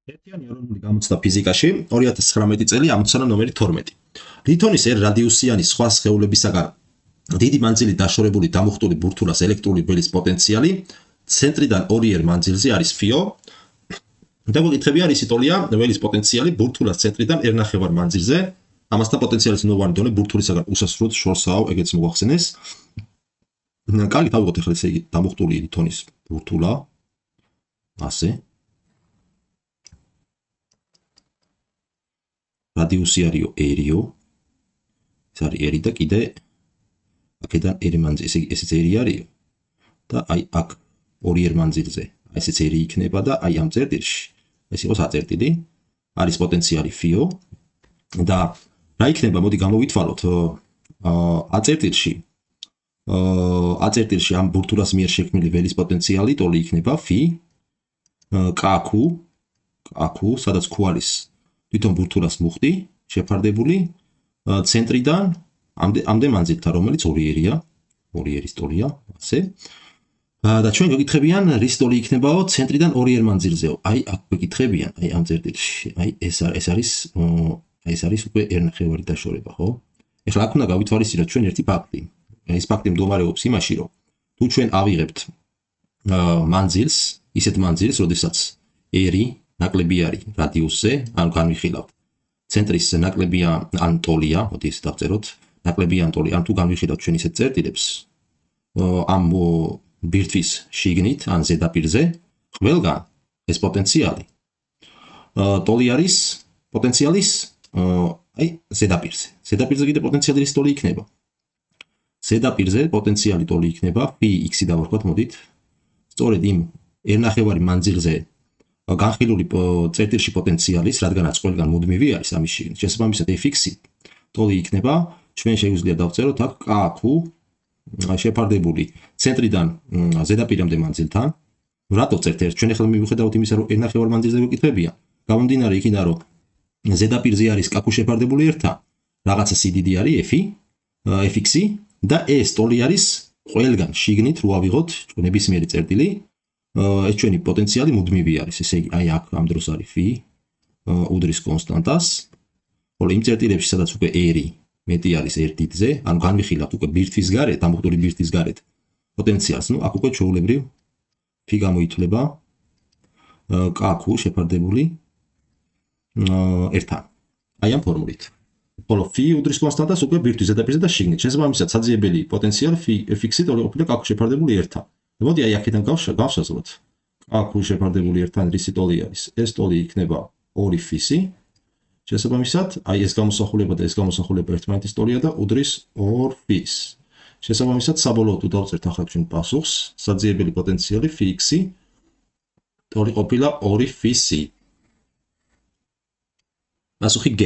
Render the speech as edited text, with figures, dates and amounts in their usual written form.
ერთიანი ეროვნული გამოცდა ფიზიკაში 2019 წელი ამოცანა ნომერი 12. ლითონის რადიუსიანი სხვა სხეულებისაგან დიდი მანძილით დაშორებული დამუხტული ბურთულას ელექტრული ველის პოტენციალი ცენტრიდან ორიერ მანძილზე არის φ. და მოგითხებია რისი ტოლია ველის პოტენციალი ბურთულას ცენტრიდან ერნახევარ მანძილზე. ამასთან პოტენციალის ნულოვანი დონე ბურთულისაგან უსასრულოდ შორსაო, ეგეც მოახსენეს. კარგი, თავი ახლა ესე იგი დამუხტული ლითონის ბურთულა ასე რადიუსი არისო ერიო, ეს არის ერი და კიდე აქედან ერი მანძილი, ესეც ერი არისო და აი აქ ორიერ მანძილზე, ესეც ერი იქნება და აი ამ წერტილში, ეს იყოს აწერტილი, არის პოტენციალი φ და რა იქნება, მოდი გამოვითვალოთ აწერტილში ამ ბურთულას მიერ შექმნილი ველის პოტენციალი ტოლი იქნება φ კ სადაც q არის თვითონ ბურთულას მუხტი შეფარდებული ცენტრიდან ამდე მანძილთან, რომელიც ორიერია, ორიერის ტოლია, ასე. და ჩვენ გეკითხებიან, რის ტოლი იქნებაო ცენტრიდან ორიერ მანძილზეო. აი აქ გეკითხებიან, აი ამ წერტილში. აი ეს არის უკვე ერნახევარი დაშორება, ხო? ეხლა აქ უნდა გავითვალისწინოთ ჩვენ ერთი ფაქტი. ეს ფაქტი მდგომარეობს იმაში, რომ თუ ჩვენ ავიღებთ მანძილს, ისეთ მანძილს, როდესაც ერი ნაკლები არის რადიუსზე, ანუ განვიხილავთ. ცენტრის ნაკლებია ან ტოლია, მოდი ეს დავწეროთ, ნაკლებია ან ტოლია, ან თუ განვიხილავთ ჩვენ ისეთ წერტილებს, ამ ბირთვის შიგნით, ან ზედაპირზე, ყველგან ეს პოტენციალი ტოლი არის პოტენციალის აი ზედაპირზე. ზედაპირზე კიდე პოტენციალი რის ტოლი იქნება? ზედაპირზე პოტენციალი ტოლი იქნება φx-ი დავარქვათ, მოდით. სწორედ იმ ერნახევარი მანძილზე განხილული წერტილში პოტენციალის, რადგანაც ყველგან მუდმივი არის ამის შიგნით. შესაბამისად fx-ი ტოლი იქნება, ჩვენ შეგვიძლია დავწეროთ აქ kq შეფარდებული ცენტრიდან ზედაპირამდე მანძილთან. რატო წერთ ერთ? ჩვენ ახლა მივხვდებით იმისა, რომ ერნახევარ მანძილზე გვეკითხებიან. გამომდინარე იქიდან, რომ ზედაპირზე არის kq შეფარდებული ერთთან, რაღაცა სიდიდი არის fx-ი და ეს ტოლი არის ყველგან შიგნით, რო ავიღოთ ნებისმიერი წერტილი. ეს ჩვენი პოტენციალი მუდმივი არის, ესე იგი აი აქ ამ დროს არის φ უდრის კონსტანტას. ხოლო იმ წერტილებში, სადაც უკვე ერი მეტი არის ერთიდზე, ანუ განვიხილავთ უკვე ბირთვის გარეთ, დამუხტული ბირთვის გარეთ პოტენციალს, ნუ აქ უკვე ჩვეულებრივ φ გამოითვლება kq შეფარდებული ერთთან. აი ამ ფორმულით. ხოლო φ უდრის კონსტანტას უკვე ბირთვის ზედაპირზე და შიგნით. შესაბამისად საძიებელი პოტენციალი fx-ი ტოლი ყოფილა kq შეფარდებული ერთთან. მოდი აი აქედან გავსაზრდოთ. kq შეფარდებული ერთთან რისი ტოლი არის? ეს ტოლი იქნება 2 φ-ი. შესაბამისად, აი ეს გამოსახულება და ეს გამოსახულება ერთმანეთის ტოლია და უდრის 2 φ-ს. შესაბამისად, საბოლოოდ დავწერთ ახლა ჩვენ პასუხს, საძიებელი პოტენციალი fx-ი ტოლი ყოფილა 2 φ-ი. პასუხი G.